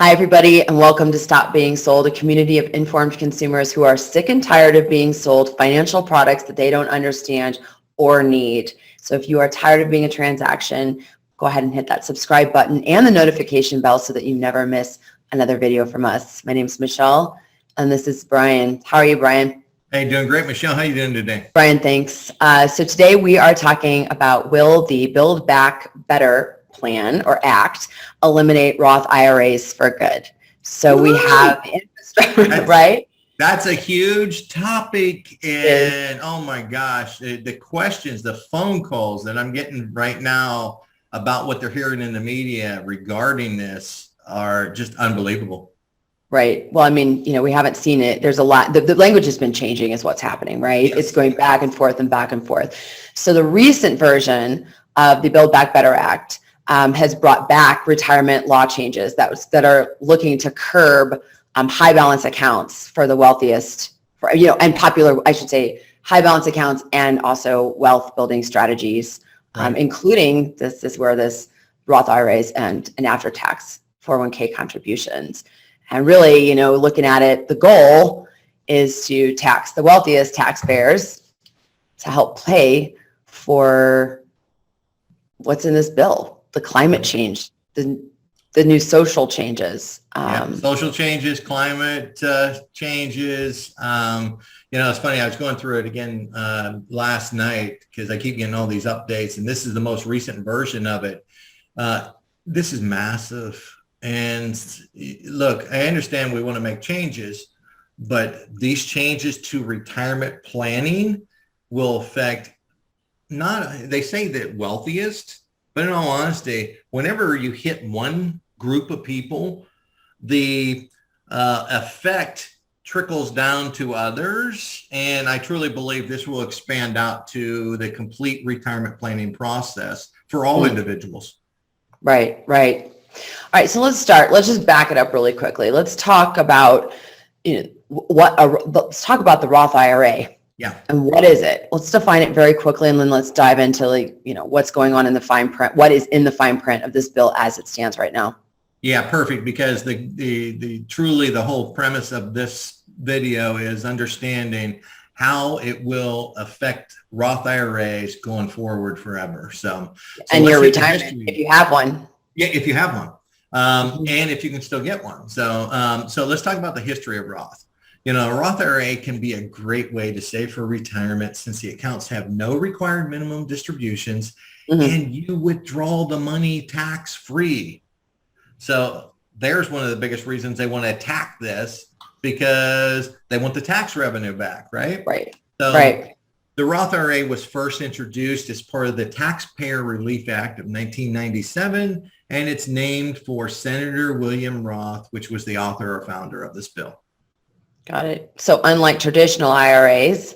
Hi, everybody, and welcome to Stop Being Sold, a community of informed consumers who are sick and tired of being sold financial products that they don't understand or need. So if you are tired of being a transaction, go ahead and hit that subscribe button and the notification bell so that you never miss another video from us. My name is Michelle, and this is Brian. How are you, Brian? Hey, doing great, Michelle. How are you doing today? Brian, thanks. So today we are talking about, will the Build Back Better plan or act eliminate Roth IRAs for good? So we have infrastructure, right? That's a huge topic, and oh my gosh, the questions, the phone calls that I'm getting right now about what they're hearing in the media regarding this are just unbelievable. Right. Well, I mean, we haven't seen it. There's a lot. The language has been changing is what's happening, right? Yes. It's going back and forth and back and forth. So the recent version of the Build Back Better Act has brought back retirement law changes that are looking to curb high balance accounts for the wealthiest, and popular, I should say, high balance accounts and also wealth building strategies, right. Including this is where this Roth IRAs and after tax 401k contributions. And really, looking at it, the goal is to tax the wealthiest taxpayers to help pay for what's in this bill. The climate change, the new social changes. Social changes, climate changes. It's funny, I was going through it again last night because I keep getting all these updates, and this is the most recent version of it. This is massive. And look, I understand we want to make changes, but these changes to retirement planning will affect they say that wealthiest, but in all honesty, whenever you hit one group of people, the effect trickles down to others. And I truly believe this will expand out to the complete retirement planning process for all individuals. Right. All right. So let's start. Let's just back it up really quickly. Let's talk about, let's talk about the Roth IRA. Yeah. And what is it? Let's define it very quickly, and then let's dive into what's going on in the fine print. What is in the fine print of this bill as it stands right now? Yeah, perfect. Because the whole premise of this video is understanding how it will affect Roth IRAs going forward forever. So and your retirement, if you have one. Yeah, if you have one, and if you can still get one. So let's talk about the history of Roth. A Roth IRA can be a great way to save for retirement since the accounts have no required minimum distributions, and you withdraw the money tax-free. So there's one of the biggest reasons they want to attack this, because they want the tax revenue back, right? Right. So right. The Roth IRA was first introduced as part of the Taxpayer Relief Act of 1997, and it's named for Senator William Roth, which was the author or founder of this bill. Got it. So unlike traditional IRAs,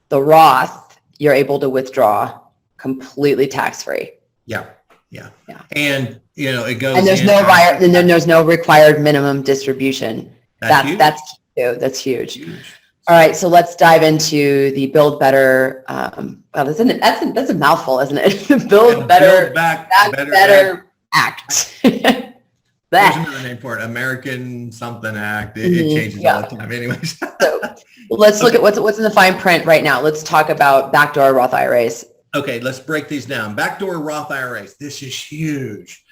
the Roth, you're able to withdraw completely tax-free. Yeah. And it goes. And there's no required minimum distribution. That's huge. All right, so let's dive into the Build Better. That's a mouthful, isn't it? Build Back Better Act. There's another name for it, American something Act. It changes all the time anyways. So let's look at what's in the fine print right now. Let's talk about backdoor Roth IRAs. Okay, let's break these down. Backdoor Roth IRAs. This is huge.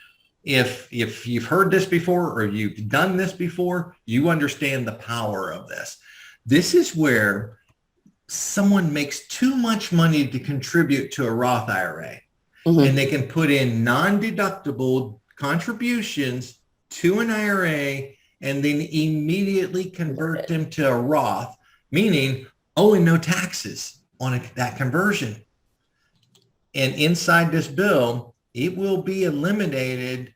If you've heard this before or you've done this before, you understand the power of this. This is where someone makes too much money to contribute to a Roth IRA, and they can put in non-deductible contributions to an IRA and then immediately convert them to a Roth, meaning owing no taxes on that conversion. And inside this bill, it will be eliminated.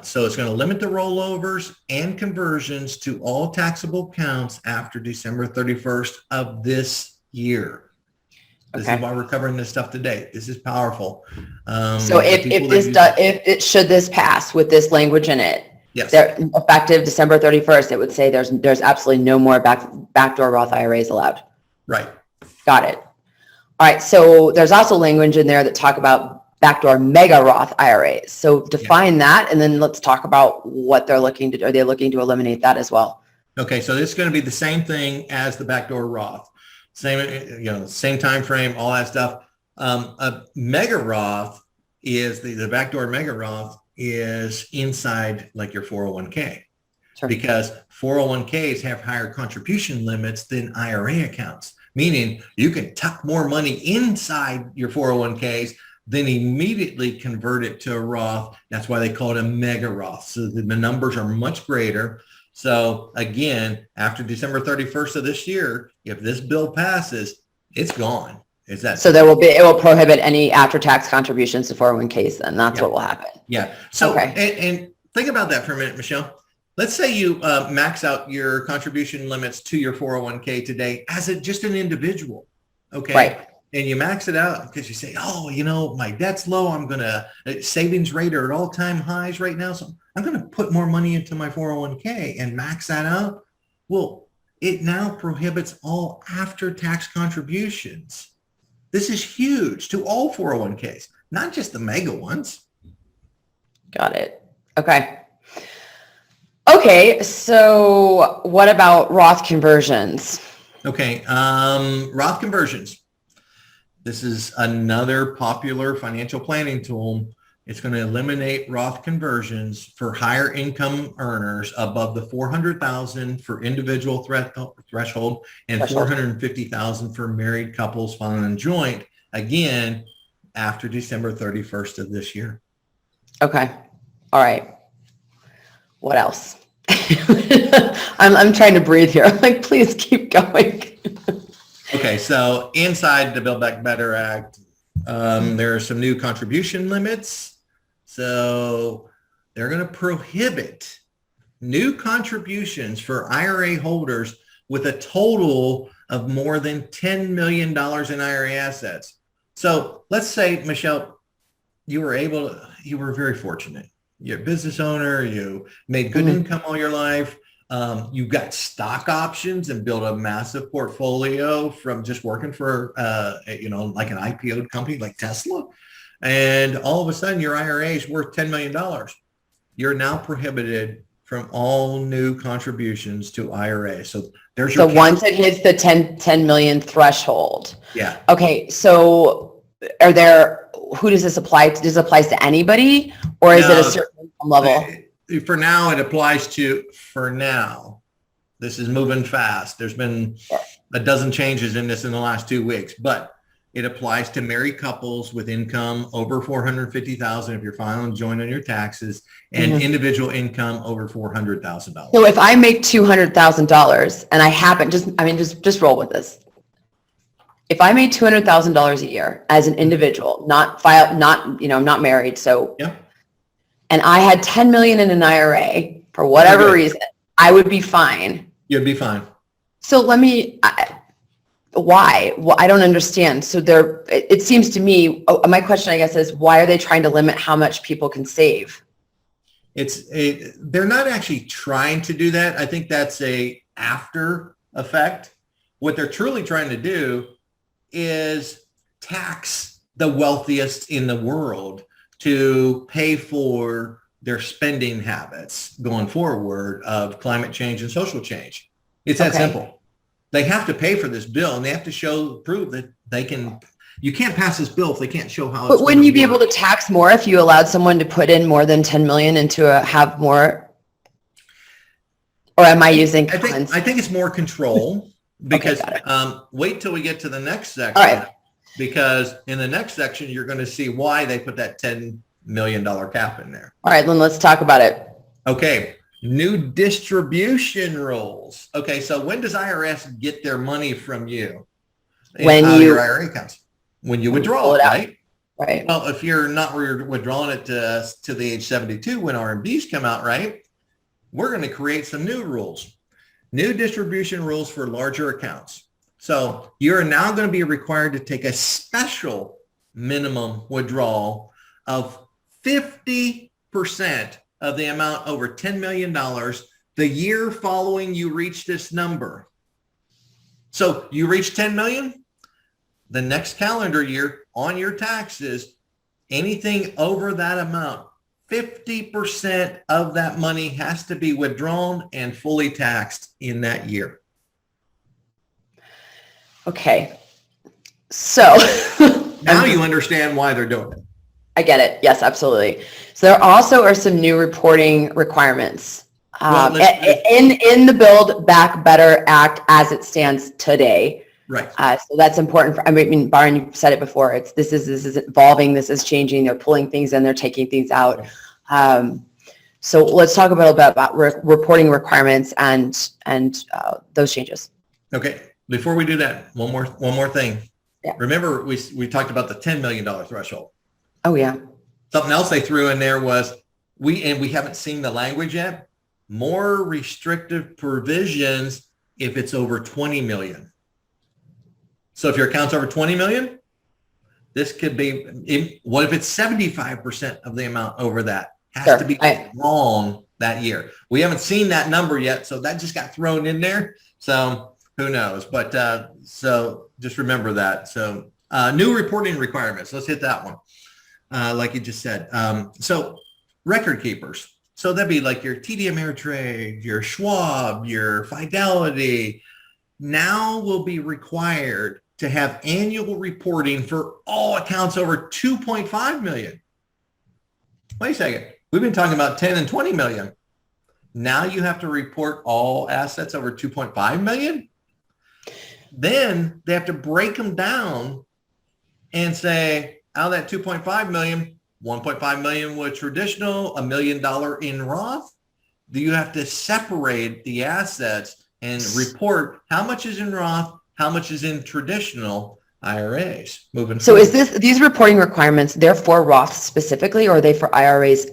So it's going to limit the rollovers and conversions to all taxable accounts after December 31st of this year. This is why we're covering this stuff today. This is powerful. So should this pass with this language in it, yes, effective December 31st, it would say there's absolutely no more backdoor Roth IRAs allowed. Right. Got it. All right. So there's also language in there that talk about backdoor mega Roth IRAs. So define that, and then let's talk about what they're looking to do. Are they looking to eliminate that as well? Okay, so this is going to be the same thing as the backdoor Roth, same time frame, all that stuff. A mega Roth is the backdoor mega Roth is inside like your 401k. Sure. Because 401ks have higher contribution limits than IRA accounts, meaning you can tuck more money inside your 401ks, then immediately convert it to a Roth. That's why they call it a mega Roth. So the numbers are much greater. So again, after December 31st of this year, if this bill passes, it's gone. Is that so? It will prohibit any after-tax contributions to 401ks. Then that's what will happen. Yeah. So and think about that for a minute, Michelle. Let's say you max out your contribution limits to your 401k today as just an individual, okay? Right. And you max it out because you say, oh, my debt's low. I'm going to, savings rate are at all-time highs right now. So I'm going to put more money into my 401k and max that out. Well, it now prohibits all after-tax contributions. This is huge to all 401ks, not just the mega ones. Got it. Okay. Okay, so what about Roth conversions? Okay, Roth conversions. This is another popular financial planning tool. It's going to eliminate Roth conversions for higher income earners above the $400,000 for individual threshold and $450,000 for married couples filing a joint, again, after December 31st of this year. Okay, all right. What else? I'm trying to breathe here. I'm like, please keep going. Okay, so inside the Build Back Better Act, there are some new contribution limits. So they're going to prohibit new contributions for IRA holders with a total of more than $10 million in IRA assets. So let's say, Michelle, you were very fortunate. You're a business owner, you made good income all your life. You got stock options and built a massive portfolio from just working for, like an IPO company like Tesla. And all of a sudden your IRA is worth $10 million. You're now prohibited from all new contributions to IRA. So there's your once it hits the 10 million threshold. Yeah. Okay. So who does this apply to? Does it apply to anybody, or is it a certain income level? For now, it applies to, this is moving fast. There's been a dozen changes in this in the last 2 weeks, but it applies to married couples with income over $450,000 if you're filing joint on your taxes, and individual income over $400,000. So if I make $200,000 and I happen, just roll with this. If I made $200,000 a year as an individual, not married, so, and I had 10 million in an IRA for whatever reason, I would be fine. You'd be fine. So why? Well, I don't understand. So it seems to me, my question, I guess, is why are they trying to limit how much people can save? They're not actually trying to do that. I think that's a after effect. What they're truly trying to do is tax the wealthiest in the world to pay for their spending habits going forward of climate change and social change. It's that simple. They have to pay for this bill, and they have to prove that they can. You can't pass this bill if they can't show how. But wouldn't you be able to tax more if you allowed someone to put in more than 10 million have more? Or am I using? I think it's more control. Because wait till we get to the next section. All right. Because in the next section, you're going to see why they put that $10 million cap in there. All right, then let's talk about it. Okay. New distribution rules. Okay. So when does IRS get their money from you? Your IRA accounts. When you withdraw it, right? Right. Well, if you're not withdrawing it to the age 72 when RMDs come out, right? We're going to create some new rules. New distribution rules for larger accounts. So you're now going to be required to take a special minimum withdrawal of 50% of the amount over $10 million the year following you reach this number. So you reach 10 million, the next calendar year on your taxes, anything over that amount, 50% of that money has to be withdrawn and fully taxed in that year. Okay. So now you understand why they're doing it. I get it. Yes, absolutely. So there also are some new reporting requirements in the Build Back Better Act as it stands today. Right. So that's important. I mean, Byron, you said it before. This is evolving. This is changing. They're pulling things in. They're taking things out. So let's talk a little bit about reporting requirements and those changes. Okay. Before we do that, one more thing. Yeah. Remember, we talked about the $10 million threshold. Oh yeah. Something else they threw in there was we haven't seen the language yet. More restrictive provisions if it's over 20 million. So if your account's over 20 million, this could be, what if it's 75% of the amount over that has to be wrong that year? We haven't seen that number yet, so that just got thrown in there. So who knows? But so just remember that. So new reporting requirements. Let's hit that one. Like you just said. So record keepers. So that'd be like your TD Ameritrade, your Schwab, your Fidelity, now will be required to have annual reporting for all accounts over 2.5 million. Wait a second. We've been talking about 10 and 20 million. Now you have to report all assets over 2.5 million. Then they have to break them down and say, out of that 2.5 million, 1.5 million was traditional, $1 million in Roth. Do you have to separate the assets and report how much is in Roth, how much is in traditional IRAs moving so forward? Is these reporting requirements, they're for Roth specifically, or are they for IRAs?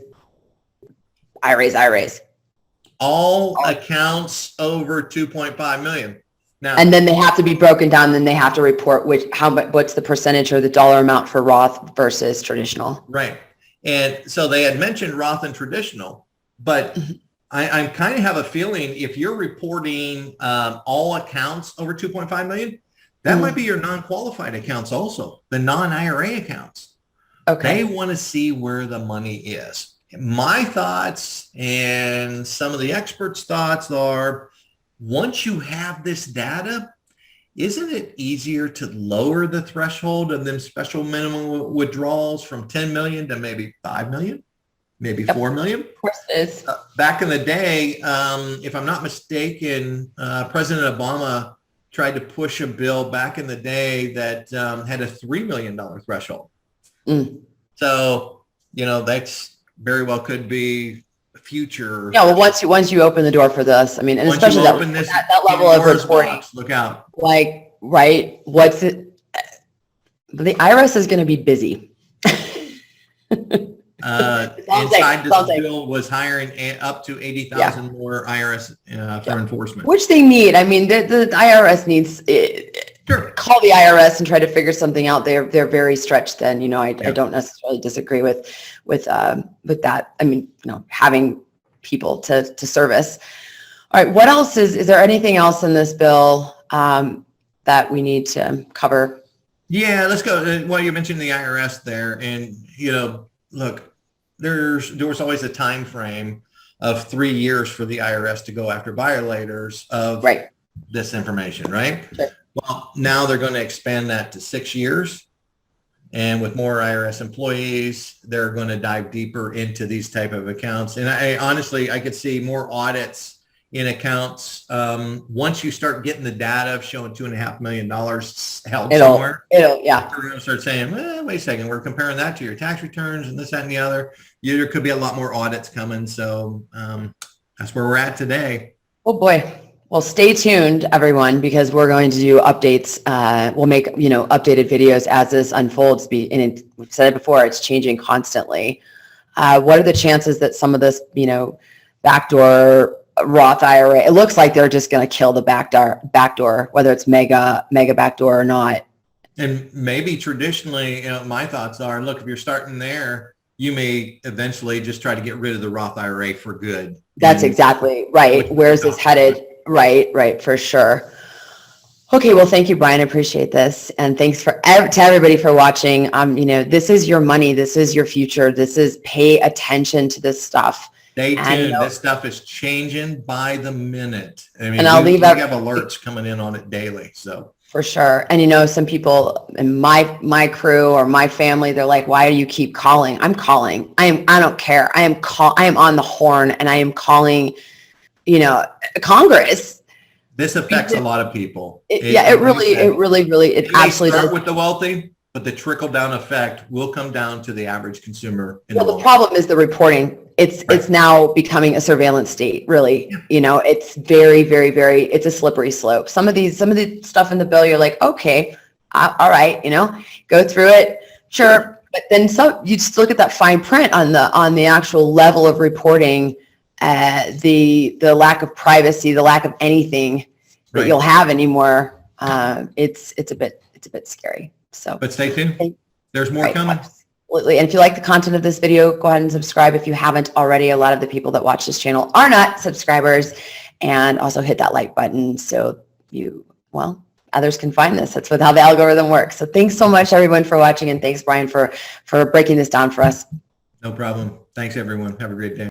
All accounts over 2.5 million. Now, and then they have to be broken down. Then they have to report what's the percentage or the dollar amount for Roth versus traditional. Right. And so they had mentioned Roth and traditional, but I kind of have a feeling if you're reporting all accounts over 2.5 million, that might be your non-qualified accounts also, the non-IRA accounts. Okay. They want to see where the money is. My thoughts and some of the experts' thoughts are, once you have this data, isn't it easier to lower the threshold of them special minimum withdrawals from 10 million to maybe 5 million, maybe 4 million? Of course it is. Back in the day, if I'm not mistaken, President Obama tried to push a bill back in the day that had a $3 million threshold. So, that's very well could be future. Yeah, well, once you open the door for this, I mean, and especially that level of reporting, look out. Like, right? What's it? The IRS is going to be busy. Inside this bill was hiring up to 80,000 more IRS for enforcement. Which they need. I mean, the IRS needs. Sure. Call the IRS and try to figure something out. They're very stretched thin. I don't necessarily disagree with that. I mean, having people to service. All right. What else is there anything else in this bill that we need to cover? Yeah, let's go. Well, you mentioned the IRS there, and look, there was always a time frame of 3 years for the IRS to go after violators of this information, right? Sure. Well, now they're going to expand that to 6 years. And with more IRS employees, they're going to dive deeper into these type of accounts. And I could see more audits in accounts. Once you start getting the data of showing $2.5 million held somewhere, we're going to start saying, well, wait a second, we're comparing that to your tax returns and this, that, and the other. There could be a lot more audits coming. So that's where we're at today. Oh boy. Well, stay tuned, everyone, because we're going to do updates. We'll make, updated videos as this unfolds. And we've said it before, it's changing constantly. What are the chances that some of this, backdoor Roth IRA, it looks like they're just going to kill the backdoor, whether it's mega backdoor or not. And maybe traditionally, my thoughts are, look, if you're starting there, you may eventually just try to get rid of the Roth IRA for good. That's exactly right. Where's this headed? Right, for sure. Okay, well, thank you, Brian. I appreciate this. And thanks to everybody for watching. This is your money. This is your future. Pay attention to this stuff. Stay tuned. This stuff is changing by the minute. I mean, and we have alerts coming in on it daily. So for sure. And some people in my crew or my family, they're like, why do you keep calling? I'm calling. I don't care. I am on the horn, and I am calling, Congress. This affects a lot of people. It absolutely start does. with the wealthy, but the trickle down effect will come down to the average consumer. The problem is the reporting. It's now becoming a surveillance state, really. Yeah. It's very, very, very, it's a slippery slope. Some of the stuff in the bill, you're like, okay, all right, go through it. Sure. But then you just look at that fine print on the actual level of reporting, the lack of privacy, the lack of anything that you'll have anymore. It's a bit scary. So, but stay tuned. There's more coming. Absolutely. And if you like the content of this video, go ahead and subscribe if you haven't already. A lot of the people that watch this channel are not subscribers, and also hit that like button so others can find this. That's how the algorithm works. So thanks so much, everyone, for watching, and thanks, Brian, for breaking this down for us. No problem. Thanks, everyone. Have a great day.